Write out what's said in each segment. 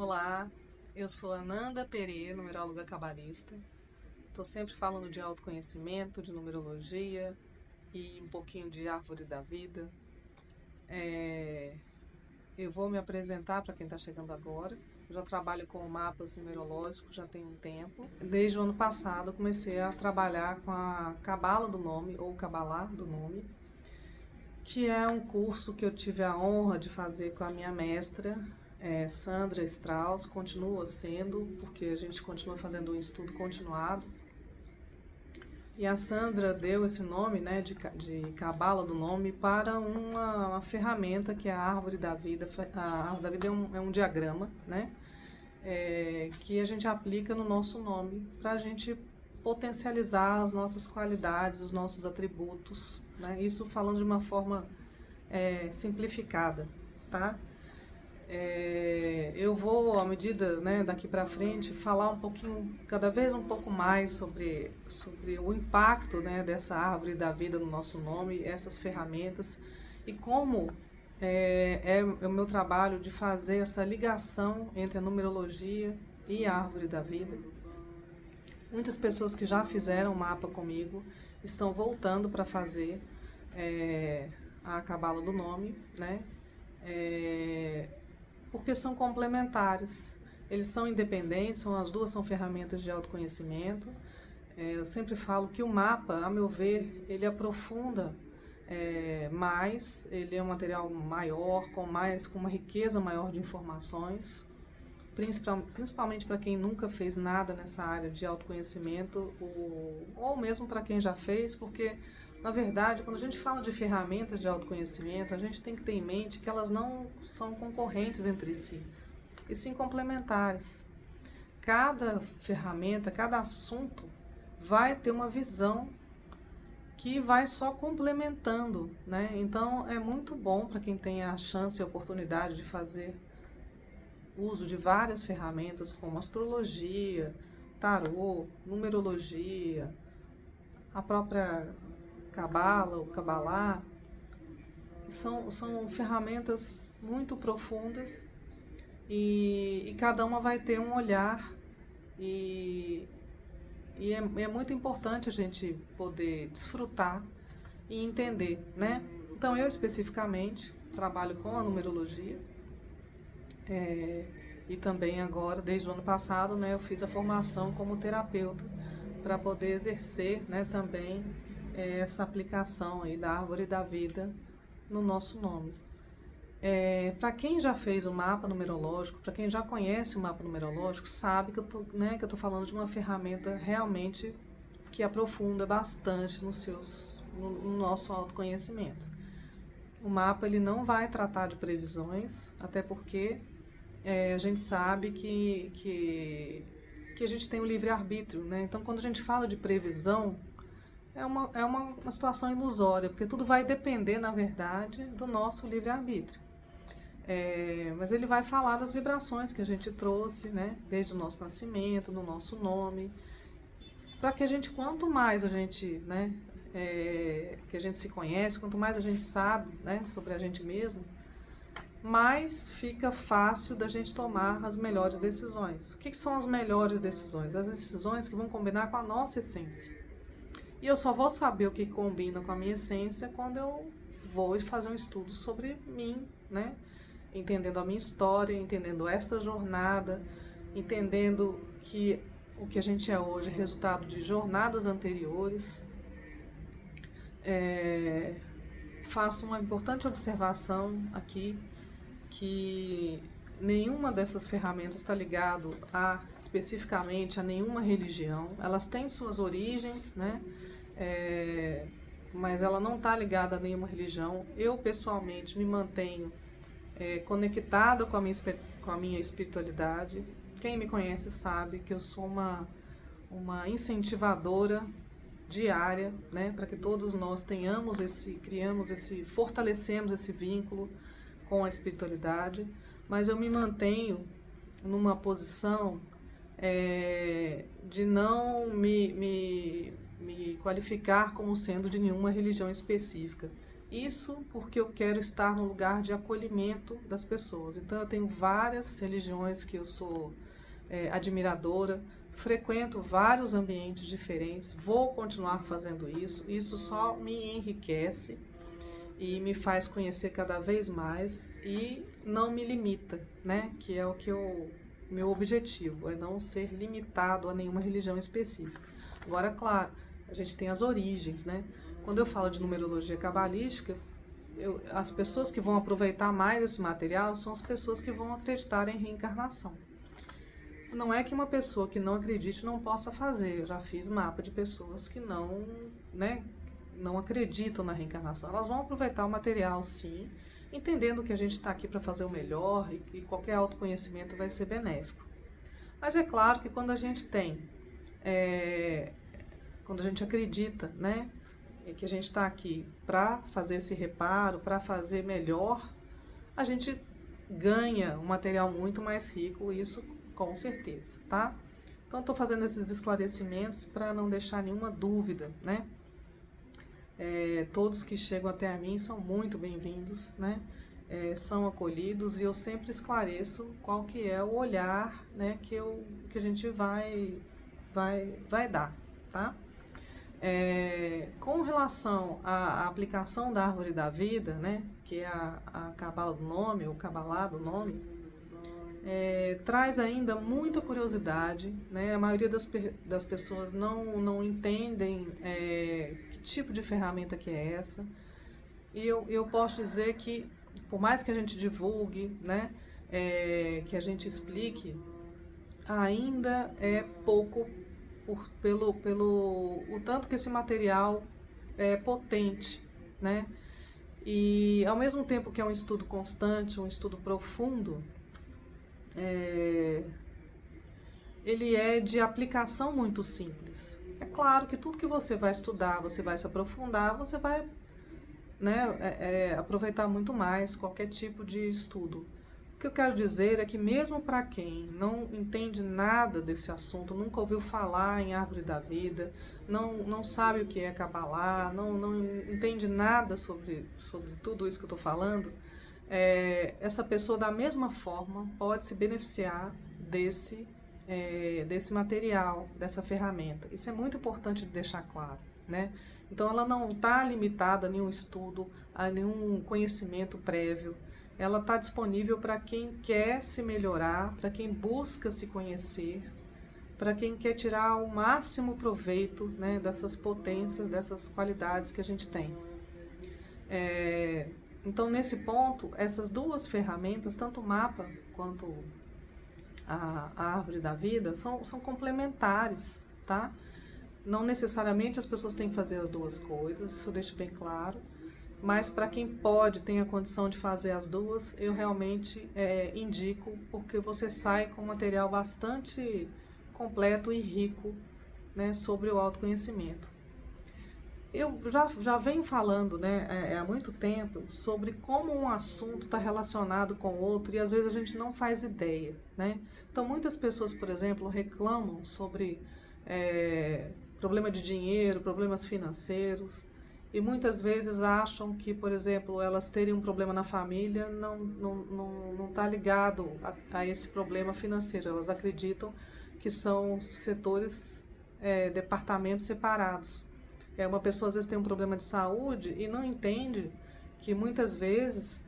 Olá, eu sou Ananda Pereira, numeróloga cabalista. Estou sempre falando de autoconhecimento, de numerologia e um pouquinho de árvore da vida. É, eu vou me apresentar para quem está chegando agora. Eu já trabalho com mapas numerológicos já tem um tempo. Desde o ano passado eu comecei a trabalhar com a Cabala do Nome, ou Cabalá do Nome, que é um curso que eu tive a honra de fazer com a minha mestra, Sandra Strauss, continua sendo, porque a gente continua fazendo um estudo continuado. E a Sandra deu esse nome, né, de Cabala do Nome, para uma ferramenta que é a Árvore da Vida. A Árvore da Vida é um diagrama, né, que a gente aplica no nosso nome para a gente potencializar as nossas qualidades, os nossos atributos, né? Isso falando de uma forma simplificada, tá? Eu vou, à medida, né, daqui para frente, falar um pouquinho, cada vez um pouco mais sobre o impacto, né, dessa árvore da vida no nosso nome, essas ferramentas e como é o meu trabalho de fazer essa ligação entre a numerologia e a árvore da vida. Muitas pessoas que já fizeram mapa comigo estão voltando para fazer a cabala do nome, né? Porque são complementares. Eles são independentes, as duas são ferramentas de autoconhecimento. Eu sempre falo que o mapa, a meu ver, ele aprofunda mais, ele é um material maior, com uma riqueza maior de informações, principalmente para quem nunca fez nada nessa área de autoconhecimento, ou mesmo para quem já fez, porque, na verdade, quando a gente fala de ferramentas de autoconhecimento, a gente tem que ter em mente que elas não são concorrentes entre si, e sim complementares. Cada ferramenta, cada assunto vai ter uma visão que vai só complementando, né? Então é muito bom para quem tem a chance e a oportunidade de fazer uso de várias ferramentas como astrologia, tarô, numerologia, a própria cabala, o cabalá. São ferramentas muito profundas e cada uma vai ter um olhar e, é muito importante a gente poder desfrutar e entender, né? Então eu especificamente trabalho com a numerologia e também agora, desde o ano passado, né, eu fiz a formação como terapeuta para poder exercer, né, também essa aplicação aí da árvore da vida no nosso nome. Para quem já fez o mapa numerológico, para quem já conhece o mapa numerológico, sabe que eu tô falando de uma ferramenta realmente que aprofunda bastante no nosso autoconhecimento. O mapa ele não vai tratar de previsões, até porque a gente sabe que a gente tem o livre-arbítrio, né? Então, quando a gente fala de previsão, é uma situação ilusória, porque tudo vai depender, na verdade, do nosso livre-arbítrio. Mas ele vai falar das vibrações que a gente trouxe, né? Desde o nosso nascimento, no nosso nome, para que a gente, quanto mais a gente, né? Que a gente se conhece, quanto mais a gente sabe, né? Sobre a gente mesmo, mais fica fácil da gente tomar as melhores decisões. O que são as melhores decisões? As decisões que vão combinar com a nossa essência. E eu só vou saber o que combina com a minha essência quando eu vou fazer um estudo sobre mim, né? Entendendo a minha história, entendendo esta jornada, entendendo que o que a gente é hoje é resultado de jornadas anteriores. Faço uma importante observação aqui, que nenhuma dessas ferramentas está ligado especificamente a nenhuma religião. Elas têm suas origens, né? Mas ela não está ligada a nenhuma religião. Eu, pessoalmente, me mantenho conectada com a minha espiritualidade. Quem me conhece sabe que eu sou uma incentivadora diária, né? Para que todos nós fortalecemos esse vínculo com a espiritualidade, mas eu me mantenho numa posição de não me qualificar como sendo de nenhuma religião específica. Isso porque eu quero estar no lugar de acolhimento das pessoas. Então eu tenho várias religiões que eu sou admiradora, frequento vários ambientes diferentes, vou continuar fazendo isso. Isso só me enriquece e me faz conhecer cada vez mais e não me limita, né? Que é o que meu objetivo, é não ser limitado a nenhuma religião específica. Agora, claro, a gente tem as origens, né? Quando eu falo de numerologia cabalística, as pessoas que vão aproveitar mais esse material são as pessoas que vão acreditar em reencarnação. Não é que uma pessoa que não acredite não possa fazer. Eu já fiz mapa de pessoas que não, né, não acreditam na reencarnação. Elas vão aproveitar o material, sim, entendendo que a gente está aqui para fazer o melhor e qualquer autoconhecimento vai ser benéfico. Mas é claro que quando a gente tem, quando a gente acredita, né, que a gente está aqui para fazer esse reparo, para fazer melhor, a gente ganha um material muito mais rico, isso com certeza, tá? Então, estou fazendo esses esclarecimentos para não deixar nenhuma dúvida, né? Todos que chegam até a mim são muito bem-vindos, né? São acolhidos e eu sempre esclareço qual que é o olhar, né, que a gente vai dar, tá? Com relação à aplicação da árvore da vida, né, que é a cabala do nome, ou cabalá do nome, traz ainda muita curiosidade, né? A maioria das pessoas não entendem que tipo de ferramenta que é essa. E eu posso dizer que, por mais que a gente divulgue, né, que a gente explique, ainda é pouco pelo o tanto que esse material é potente, né? E ao mesmo tempo que é um estudo constante, um estudo profundo, ele é de aplicação muito simples. É claro que tudo que você vai estudar, você vai se aprofundar, você vai, né, aproveitar muito mais qualquer tipo de estudo. O que eu quero dizer é que mesmo para quem não entende nada desse assunto, nunca ouviu falar em árvore da vida, não sabe o que é Kabbalah, não entende nada sobre tudo isso que eu estou falando, essa pessoa da mesma forma pode se beneficiar desse material, dessa ferramenta. Isso é muito importante de deixar claro, né? Então ela não está limitada a nenhum estudo, a nenhum conhecimento prévio. Ela está disponível para quem quer se melhorar, para quem busca se conhecer, para quem quer tirar o máximo proveito, né, dessas potências, dessas qualidades que a gente tem. Então, nesse ponto, essas duas ferramentas, tanto o mapa quanto a árvore da vida, são complementares, tá? Não necessariamente as pessoas têm que fazer as duas coisas, isso eu deixo bem claro. Mas para quem pode, tem a condição de fazer as duas, eu realmente indico, porque você sai com um material bastante completo e rico, né, sobre o autoconhecimento. Eu já venho falando, né, há muito tempo sobre como um assunto está relacionado com o outro e às vezes a gente não faz ideia, né? Então muitas pessoas, por exemplo, reclamam sobre problema de dinheiro, problemas financeiros, e muitas vezes acham que, por exemplo, elas terem um problema na família não está ligado a esse problema financeiro. Elas acreditam que são setores, departamentos separados. Uma pessoa às vezes tem um problema de saúde e não entende que muitas vezes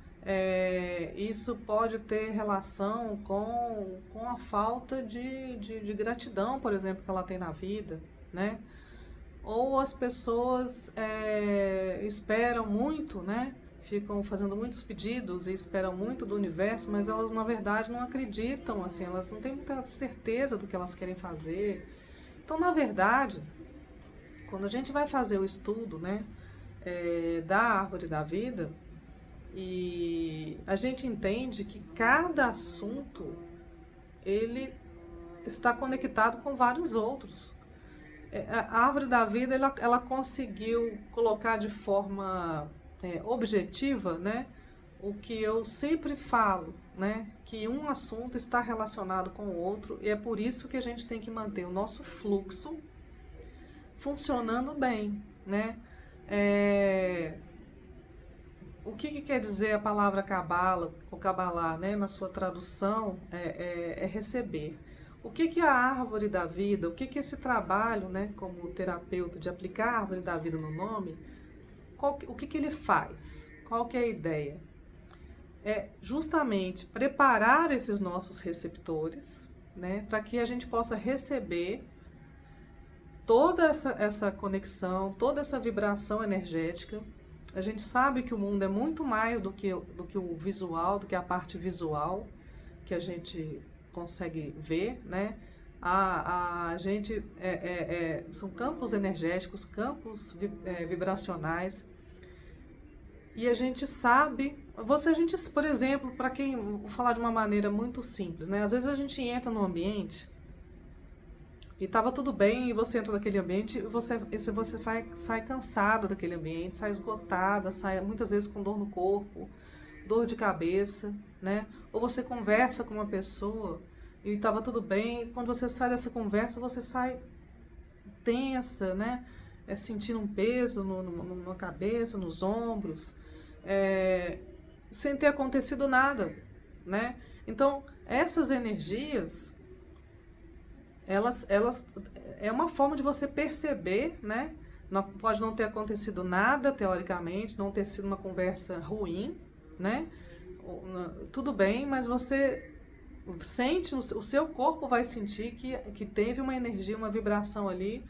isso pode ter relação com a falta de gratidão, por exemplo, que ela tem na vida, né? Ou as pessoas esperam muito, né? Ficam fazendo muitos pedidos e esperam muito do universo, mas elas na verdade não acreditam, assim, elas não têm muita certeza do que elas querem fazer. Então, na verdade, quando a gente vai fazer o estudo, né, da árvore da vida, e a gente entende que cada assunto ele está conectado com vários outros. A árvore da vida ela conseguiu colocar de forma objetiva, né, o que eu sempre falo, né, que um assunto está relacionado com o outro e é por isso que a gente tem que manter o nosso fluxo funcionando bem, né? o que quer dizer a palavra cabala, ou cabalá, né, na sua tradução, é receber. O que é a árvore da vida? O que é esse trabalho, né, como terapeuta, de aplicar a árvore da vida no nome? O que ele faz? Qual que é a ideia? É justamente preparar esses nossos receptores, né, para que a gente possa receber toda essa conexão, toda essa vibração energética. A gente sabe que o mundo é muito mais do que o visual, do que a parte visual que a gente consegue ver, né? A gente são campos energéticos, campos vibracionais, e a gente sabe, por exemplo, para quem vou falar de uma maneira muito simples, né? Às vezes a gente entra num ambiente e estava tudo bem, e você entra naquele ambiente e você sai cansado daquele ambiente, sai esgotada, sai muitas vezes com dor no corpo, dor de cabeça, né? Ou você conversa com uma pessoa e estava tudo bem, e quando você sai dessa conversa, você sai tensa, né? Sentindo um peso na cabeça, nos ombros, sem ter acontecido nada, né? Então, essas energias, elas é uma forma de você perceber, né? Pode não ter acontecido nada, teoricamente, não ter sido uma conversa ruim, né? Tudo bem, mas você sente, o seu corpo vai sentir que teve uma energia, uma vibração ali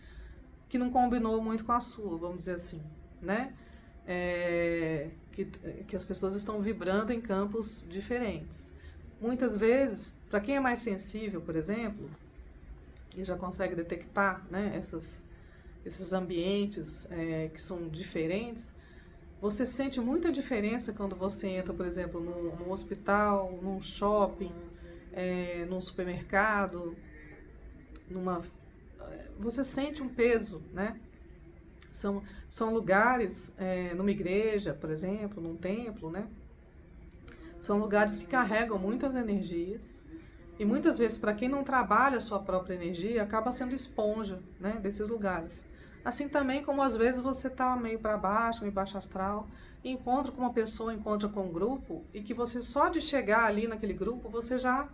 que não combinou muito com a sua, vamos dizer assim, né? Que as pessoas estão vibrando em campos diferentes. Muitas vezes, para quem é mais sensível, por exemplo, e já consegue detectar, né, esses ambientes que são diferentes, você sente muita diferença quando você entra, por exemplo, num hospital, num shopping, num supermercado, você sente um peso, né? São lugares, numa igreja, por exemplo, num templo, né? São lugares que carregam muitas energias. E muitas vezes, para quem não trabalha a sua própria energia, acaba sendo esponja, né, desses lugares. Assim também como às vezes você está meio para baixo, meio baixo astral, e encontra com uma pessoa, encontra com um grupo, e que você só de chegar ali naquele grupo, você já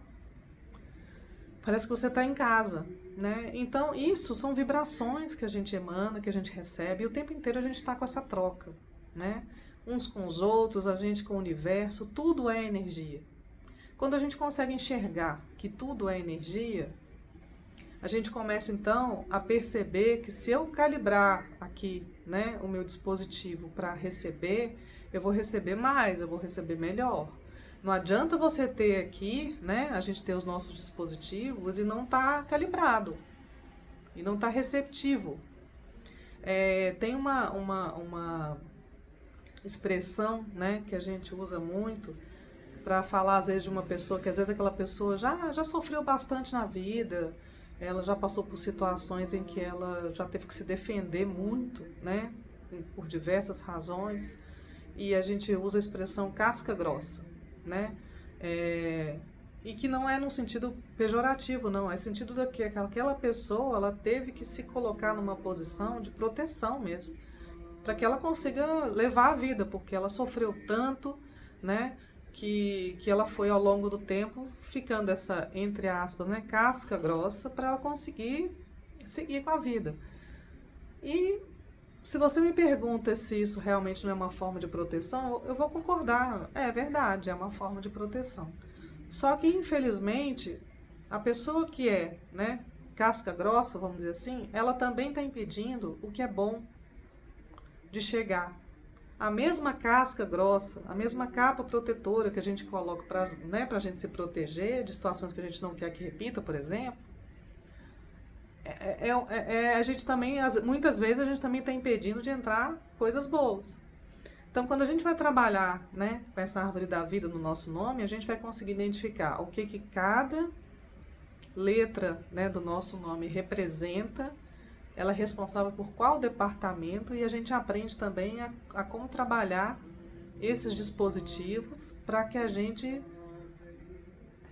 parece que você está em casa, né? Então, isso são vibrações que a gente emana, que a gente recebe, e o tempo inteiro a gente está com essa troca, né? Uns com os outros, a gente com o universo, tudo é energia. Quando a gente consegue enxergar que tudo é energia, a gente começa então a perceber que se eu calibrar aqui, né, o meu dispositivo para receber, eu vou receber mais, eu vou receber melhor. Não adianta você ter aqui, né, a gente ter os nossos dispositivos e não tá calibrado, e não tá receptivo. Tem uma expressão, né, que a gente usa muito para falar às vezes de uma pessoa, que às vezes aquela pessoa já sofreu bastante na vida, ela já passou por situações em que ela já teve que se defender muito, né, por diversas razões, e a gente usa a expressão casca grossa, né, e que não é num sentido pejorativo, não, é sentido de que aquela pessoa, ela teve que se colocar numa posição de proteção mesmo, para que ela consiga levar a vida, porque ela sofreu tanto, né, que ela foi ao longo do tempo ficando essa, entre aspas, né, casca grossa, para ela conseguir seguir com a vida. E se você me pergunta se isso realmente não é uma forma de proteção, eu vou concordar, é verdade, é uma forma de proteção. Só que, infelizmente, a pessoa que é, né, casca grossa, vamos dizer assim, ela também está impedindo o que é bom de chegar. A mesma casca grossa, a mesma capa protetora que a gente coloca para, né, a gente se proteger de situações que a gente não quer que repita, por exemplo, a gente também, muitas vezes a gente também está impedindo de entrar coisas boas. Então, quando a gente vai trabalhar, né, com essa árvore da vida no nosso nome, a gente vai conseguir identificar o que cada letra, né, do nosso nome representa, ela é responsável por qual departamento, e a gente aprende também a como trabalhar esses dispositivos para que a gente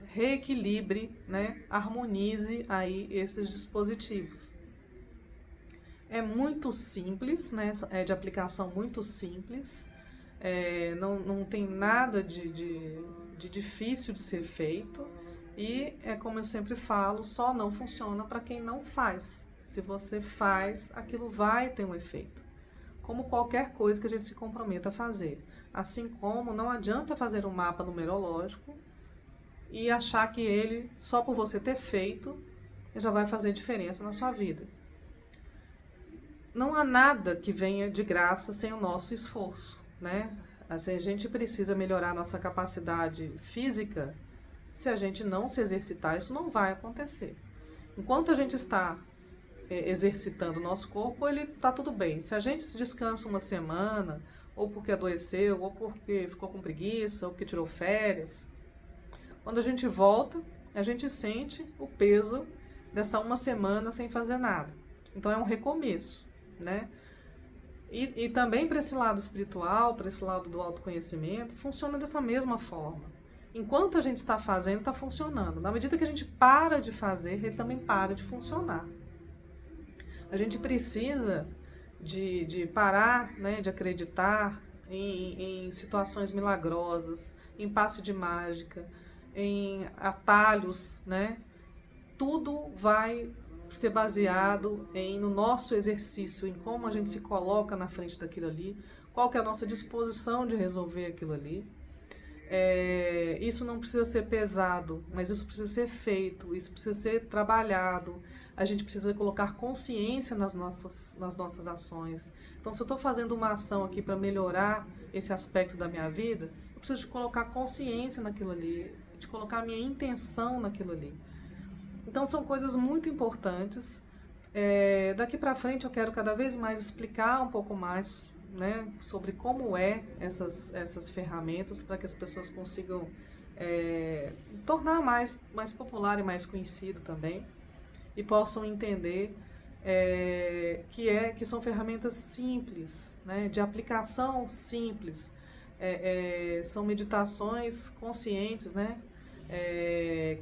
reequilibre, né, harmonize aí esses dispositivos. É muito simples, né, é de aplicação muito simples. não tem nada de difícil de ser feito e, como eu sempre falo, só não funciona para quem não faz. Se você faz, aquilo vai ter um efeito. Como qualquer coisa que a gente se comprometa a fazer. Assim como não adianta fazer um mapa numerológico e achar que ele, só por você ter feito, já vai fazer diferença na sua vida. Não há nada que venha de graça sem o nosso esforço, né? Assim, a gente precisa melhorar a nossa capacidade física. Se a gente não se exercitar, isso não vai acontecer. Enquanto a gente está exercitando o nosso corpo, ele está tudo bem. Se a gente descansa uma semana, ou porque adoeceu, ou porque ficou com preguiça, ou porque tirou férias, quando a gente volta, a gente sente o peso dessa uma semana sem fazer nada. Então é um recomeço, né? E também para esse lado espiritual, para esse lado do autoconhecimento, funciona dessa mesma forma. Enquanto a gente está fazendo, está funcionando. Na medida que a gente para de fazer, ele também para de funcionar. A gente precisa de parar, né, de acreditar em situações milagrosas, em passe de mágica, em atalhos, né? Tudo vai ser baseado no nosso exercício, em como a gente se coloca na frente daquilo ali, qual que é a nossa disposição de resolver aquilo ali. Isso não precisa ser pesado, mas isso precisa ser feito, isso precisa ser trabalhado. A gente precisa colocar consciência nas nossas ações. Então, se eu estou fazendo uma ação aqui para melhorar esse aspecto da minha vida, eu preciso de colocar consciência naquilo ali, de colocar a minha intenção naquilo ali. Então, são coisas muito importantes. Daqui para frente, eu quero cada vez mais explicar um pouco mais, né, sobre como essas ferramentas, para que as pessoas consigam tornar mais popular e mais conhecido também, e possam entender que são ferramentas simples, né, de aplicação simples, são meditações conscientes, né,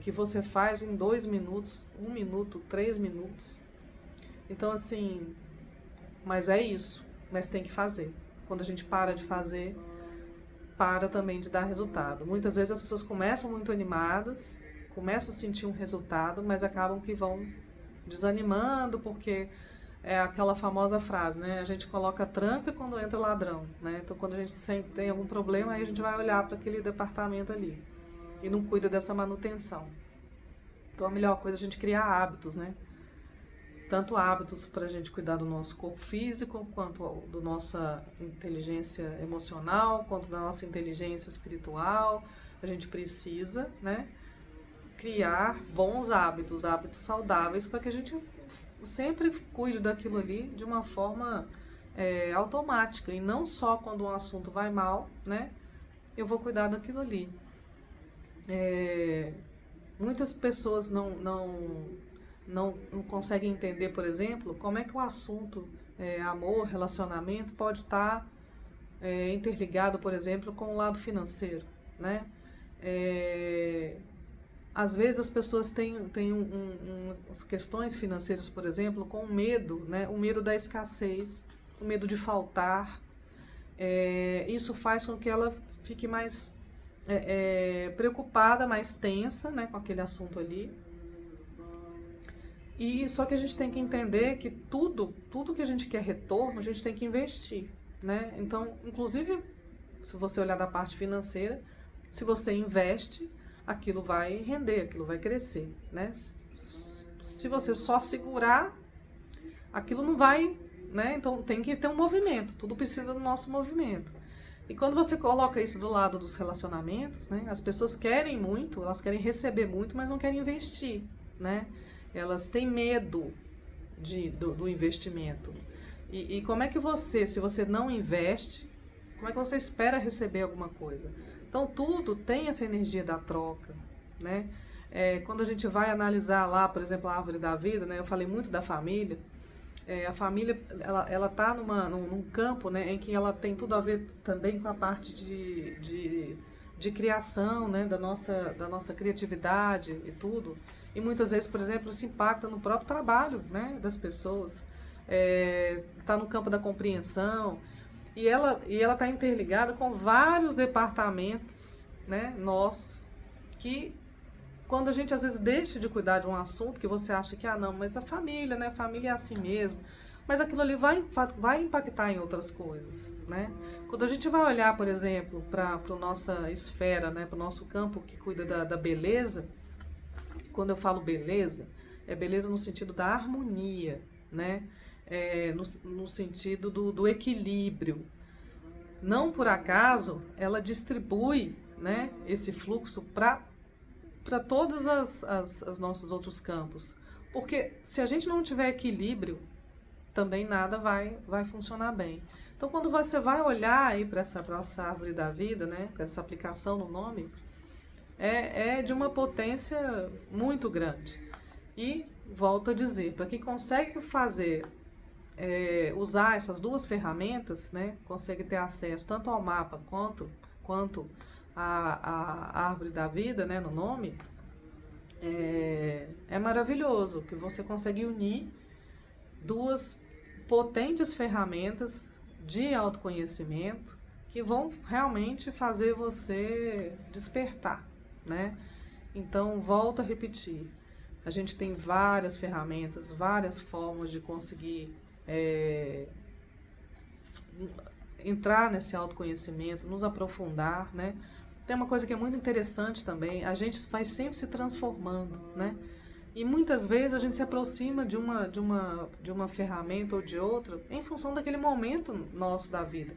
que você faz em 2 minutos, 1 minuto, 3 minutos. Então, assim, mas é isso. Mas tem que fazer. Quando a gente para de fazer, para também de dar resultado. Muitas vezes as pessoas começam muito animadas, começam a sentir um resultado, mas acabam que vão desanimando, porque é aquela famosa frase, né? A gente coloca tranca quando entra ladrão, né? Então, quando a gente tem algum problema, aí a gente vai olhar para aquele departamento ali e não cuida dessa manutenção. Então, a melhor coisa é a gente criar hábitos, né? Tanto hábitos para a gente cuidar do nosso corpo físico, quanto da nossa inteligência emocional, quanto da nossa inteligência espiritual. A gente precisa, né, criar bons hábitos, hábitos saudáveis, para que a gente sempre cuide daquilo ali de uma forma automática, e não só quando um assunto vai mal, né, eu vou cuidar daquilo ali. Muitas pessoas não conseguem entender, por exemplo, como é que o assunto amor, relacionamento pode estar interligado, por exemplo, com o lado financeiro, né? Às vezes as pessoas têm questões financeiras, por exemplo, com medo, né? O medo da escassez, o medo de faltar. Isso faz com que ela fique mais preocupada, mais tensa, né, com aquele assunto ali. E só que a gente tem que entender que tudo que a gente quer retorno, a gente tem que investir, né? Então, inclusive, se você olhar da parte financeira, se você investe, aquilo vai render, aquilo vai crescer, né? Se você só segurar, aquilo não vai, né? Então, tem que ter um movimento, tudo precisa do nosso movimento. E quando você coloca isso do lado dos relacionamentos, né? As pessoas querem muito, elas querem receber muito, mas não querem investir, né? Elas têm medo do investimento. E como é que se você não investe, como é que você espera receber alguma coisa? Então, tudo tem essa energia da troca, né? Quando a gente vai analisar lá, por exemplo, a árvore da vida, né? Eu falei muito da família. A família, ela está num campo, né, em que ela tem tudo a ver também com a parte de criação, né, da nossa criatividade e tudo. E muitas vezes, por exemplo, isso impacta no próprio trabalho, né, das pessoas. Está no campo da compreensão. E ela está interligada com vários departamentos, né, nossos, que quando a gente às vezes deixa de cuidar de um assunto que você acha que, não, mas a família, né, a família é assim mesmo, mas aquilo ali vai impactar em outras coisas, né? Quando a gente vai olhar, por exemplo, para a nossa esfera, né, para o nosso campo que cuida da beleza, quando eu falo beleza, é beleza no sentido da harmonia, né? No sentido do equilíbrio. Não por acaso ela distribui, né, esse fluxo para todos os nossos outros campos. Porque se a gente não tiver equilíbrio, também nada vai funcionar bem. Então, quando você vai olhar aí para essa árvore da vida, né, com essa aplicação no nome, é de uma potência muito grande. E, volto a dizer, para quem consegue fazer, usar essas duas ferramentas, né, consegue ter acesso tanto ao mapa quanto a árvore da vida, né, no nome, é maravilhoso que você consegue unir duas potentes ferramentas de autoconhecimento que vão realmente fazer você despertar, né? Então, volto a repetir, a gente tem várias ferramentas, várias formas de conseguir entrar nesse autoconhecimento, nos aprofundar, né? Tem uma coisa que é muito interessante também, a gente vai sempre se transformando, né? E muitas vezes a gente se aproxima de uma ferramenta ou de outra em função daquele momento nosso da vida.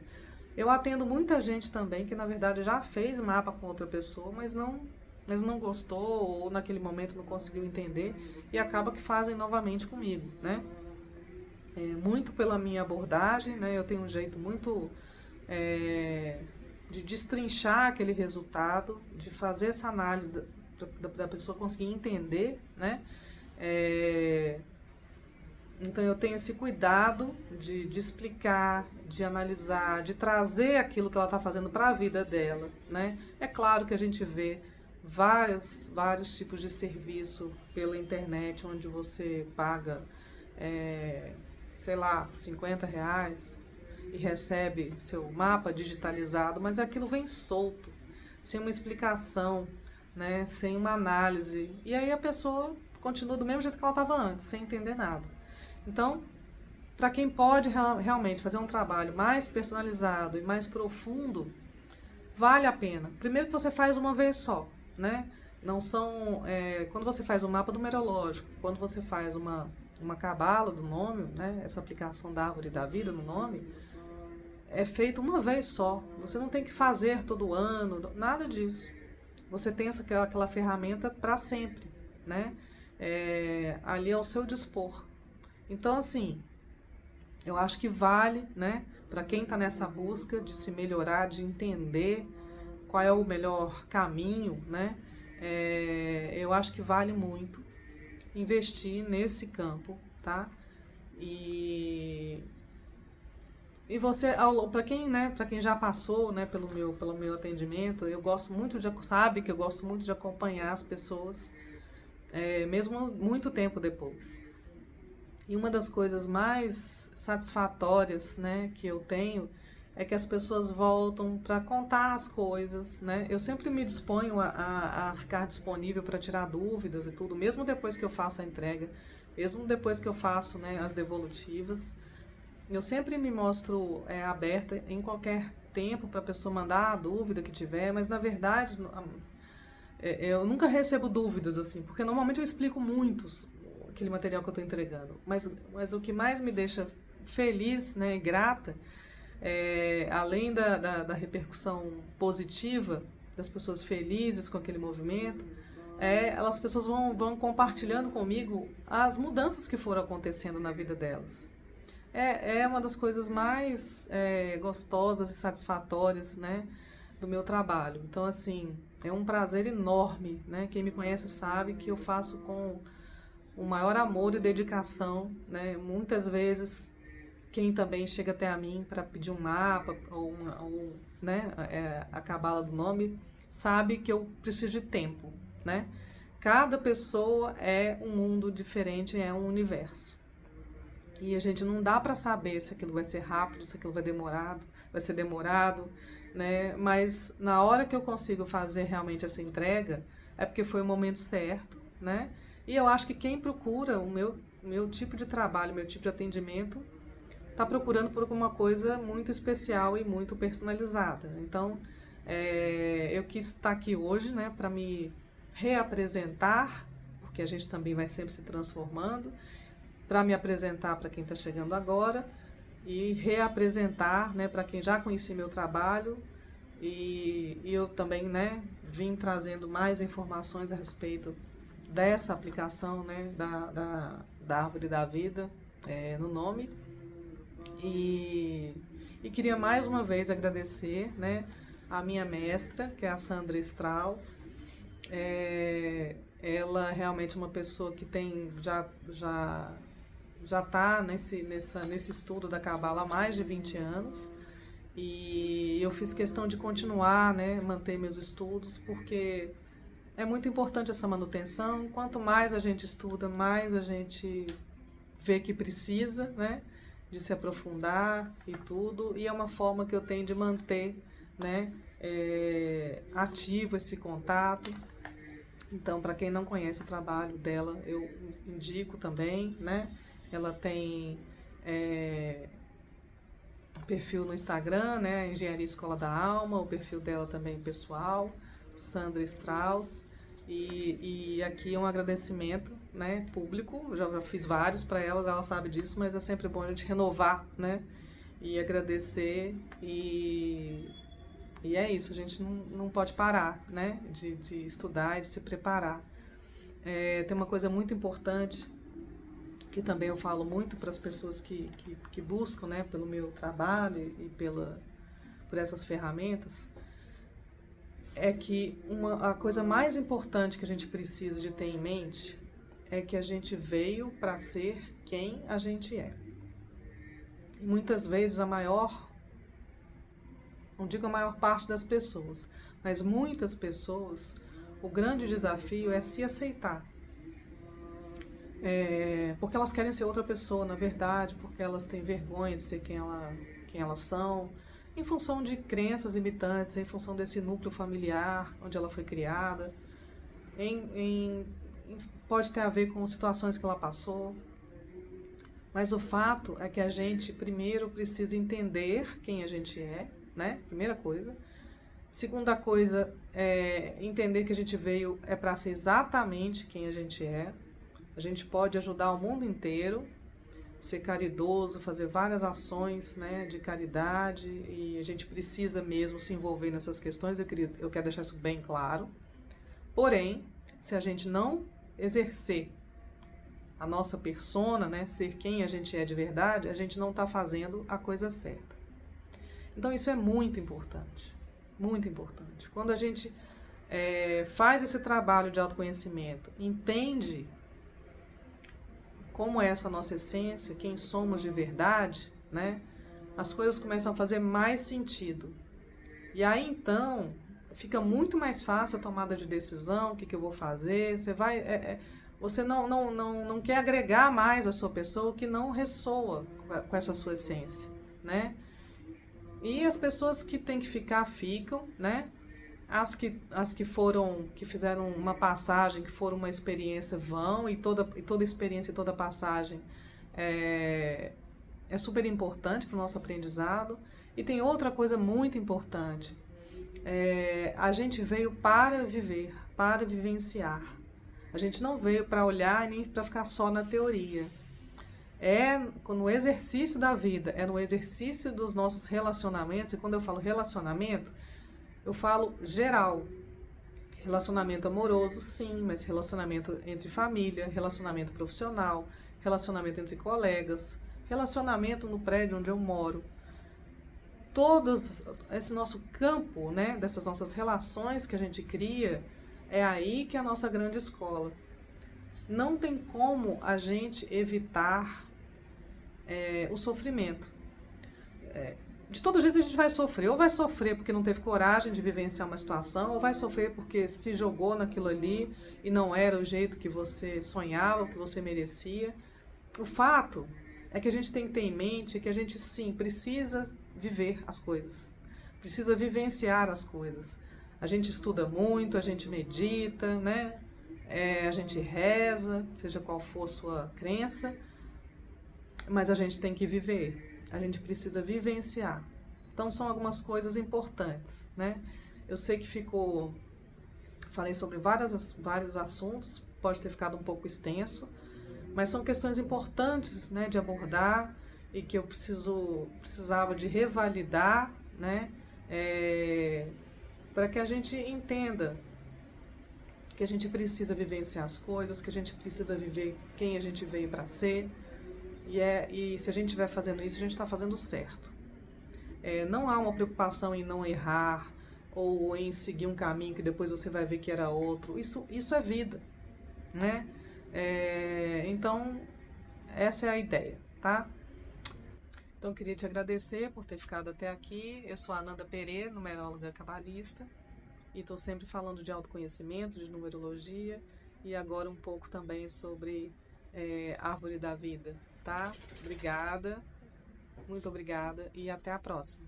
Eu atendo muita gente também que, na verdade, já fez mapa com outra pessoa, mas não gostou ou naquele momento não conseguiu entender e acaba que fazem novamente comigo, né? Muito pela minha abordagem, né? Eu tenho um jeito muito de destrinchar aquele resultado, de fazer essa análise da pessoa conseguir entender, né? Então eu tenho esse cuidado de explicar, de analisar, de trazer aquilo que ela está fazendo para a vida dela, né? É claro que a gente vê vários tipos de serviço pela internet, onde você paga, sei lá, R$50 e recebe seu mapa digitalizado, mas aquilo vem solto, sem uma explicação, né, sem uma análise. E aí a pessoa continua do mesmo jeito que ela estava antes, sem entender nada. Então, para quem pode realmente fazer um trabalho mais personalizado e mais profundo, vale a pena. Primeiro que você faz uma vez só, né? Não são... quando você faz um mapa numerológico, quando você faz uma cabala do nome, né, essa aplicação da árvore da vida no nome, é feito uma vez só. Você não tem que fazer todo ano, nada disso. Você tem aquela ferramenta para sempre, né? Ali ao seu dispor. Então, assim, eu acho que vale, né? Para quem está nessa busca de se melhorar, de entender qual é o melhor caminho, né? Eu acho que vale muito investir nesse campo, tá? E você, para quem já passou, né, pelo meu atendimento, sabe que eu gosto muito de acompanhar as pessoas, mesmo muito tempo depois. E uma das coisas mais satisfatórias, né, que eu tenho é que as pessoas voltam para contar as coisas, né? Eu sempre me disponho a ficar disponível para tirar dúvidas e tudo, mesmo depois que eu faço a entrega, mesmo depois que eu faço, né, as devolutivas. Eu sempre me mostro aberta em qualquer tempo para a pessoa mandar a dúvida que tiver, mas na verdade eu nunca recebo dúvidas, assim, porque normalmente eu explico muito aquele material que eu estou entregando. Mas o que mais me deixa feliz, né, e grata, além da repercussão positiva, das pessoas felizes com aquele movimento, as pessoas vão compartilhando comigo as mudanças que foram acontecendo na vida delas. É uma das coisas mais gostosas e satisfatórias, né, do meu trabalho. Então, assim, é um prazer enorme, né? Quem me conhece sabe que eu faço com o maior amor e dedicação, né? Muitas vezes, quem também chega até a mim para pedir um mapa ou né, a cabala do nome, sabe que eu preciso de tempo, né? Cada pessoa é um mundo diferente, é um universo. E a gente não dá para saber se aquilo vai ser rápido, se aquilo vai ser demorado, né? Mas na hora que eu consigo fazer realmente essa entrega, é porque foi o momento certo, né? E eu acho que quem procura o meu tipo de trabalho, meu tipo de atendimento, está procurando por alguma coisa muito especial e muito personalizada. Então, eu quis estar aqui hoje, né, para me reapresentar, porque a gente também vai sempre se transformando, para me apresentar para quem está chegando agora e reapresentar, né, para quem já conhecia meu trabalho, e eu também, né, vim trazendo mais informações a respeito dessa aplicação, né, da árvore da vida no nome. E queria mais uma vez agradecer, né, a minha mestra, que é a Sandra Strauss. Ela é realmente uma pessoa que tem já está nesse estudo da Cabala há mais de 20 anos. E eu fiz questão de continuar, né, manter meus estudos, porque é muito importante essa manutenção. Quanto mais a gente estuda, mais a gente vê que precisa, né, de se aprofundar e tudo. E é uma forma que eu tenho de manter, né, ativo esse contato. Então, para quem não conhece o trabalho dela, eu indico também, né? Ela tem perfil no Instagram, né? Engenharia Escola da Alma, o perfil dela também pessoal, Sandra Strauss. E aqui é um agradecimento, né, público. Eu já fiz vários para ela sabe disso, mas é sempre bom a gente renovar, né? E agradecer. E é isso, a gente não pode parar, né, de estudar e de se preparar. Tem uma coisa muito importante, que também eu falo muito para as pessoas que buscam, né, pelo meu trabalho e por essas ferramentas, é que a coisa mais importante que a gente precisa de ter em mente é que a gente veio para ser quem a gente é. E muitas vezes não digo a maior parte das pessoas, mas muitas pessoas, o grande desafio é se aceitar. Porque elas querem ser outra pessoa, na verdade, porque elas têm vergonha de ser quem elas são, em função de crenças limitantes, em função desse núcleo familiar onde ela foi criada, pode ter a ver com situações que ela passou. Mas o fato é que a gente primeiro precisa entender quem a gente é, né? Primeira coisa. Segunda coisa é entender que a gente veio para ser exatamente quem a gente é. A gente pode ajudar o mundo inteiro, ser caridoso, fazer várias ações, né, de caridade, e a gente precisa mesmo se envolver nessas questões, eu quero deixar isso bem claro. Porém, se a gente não exercer a nossa persona, né, ser quem a gente é de verdade, a gente não está fazendo a coisa certa. Então isso é muito importante, muito importante. Quando a gente faz esse trabalho de autoconhecimento, entende como é essa nossa essência, quem somos de verdade, né, as coisas começam a fazer mais sentido. E aí então fica muito mais fácil a tomada de decisão, o que eu vou fazer. Você não quer agregar mais a sua pessoa que não ressoa com essa sua essência, né? E as pessoas que têm que ficar, ficam, né? As que fizeram uma passagem, que foram uma experiência, vão, e toda experiência e toda passagem é super importante para o nosso aprendizado. E tem outra coisa muito importante. A gente veio para viver, para vivenciar. A gente não veio para olhar nem para ficar só na teoria. No exercício da vida, no exercício dos nossos relacionamentos. E quando eu falo relacionamento, eu falo geral. Relacionamento amoroso, sim, mas relacionamento entre família, relacionamento profissional, relacionamento entre colegas, relacionamento no prédio onde eu moro. Todo esse nosso campo, né, dessas nossas relações que a gente cria, é aí que é a nossa grande escola. Não tem como a gente evitar o sofrimento. De todo jeito a gente vai sofrer. Ou vai sofrer porque não teve coragem de vivenciar uma situação, ou vai sofrer porque se jogou naquilo ali e não era o jeito que você sonhava, o que você merecia. O fato é que a gente tem que ter em mente que a gente sim precisa viver as coisas, precisa vivenciar as coisas. A gente estuda muito, a gente medita, né? A gente reza, seja qual for a sua crença, mas a gente tem que viver, a gente precisa vivenciar. Então são algumas coisas importantes, né? Eu sei que falei sobre vários assuntos, pode ter ficado um pouco extenso, mas são questões importantes, né, de abordar e que eu precisava de revalidar, né, para que a gente entenda que a gente precisa vivenciar as coisas, que a gente precisa viver quem a gente veio para ser, e se a gente estiver fazendo isso, a gente está fazendo certo. Não há uma preocupação em não errar ou em seguir um caminho que depois você vai ver que era outro. Isso é vida, né? Então, essa é a ideia, tá? Então, eu queria te agradecer por ter ficado até aqui. Eu sou a Ananda Pereira, numeróloga cabalista, e estou sempre falando de autoconhecimento, de numerologia, e agora um pouco também sobre árvore da vida, tá? Obrigada, muito obrigada, e até a próxima.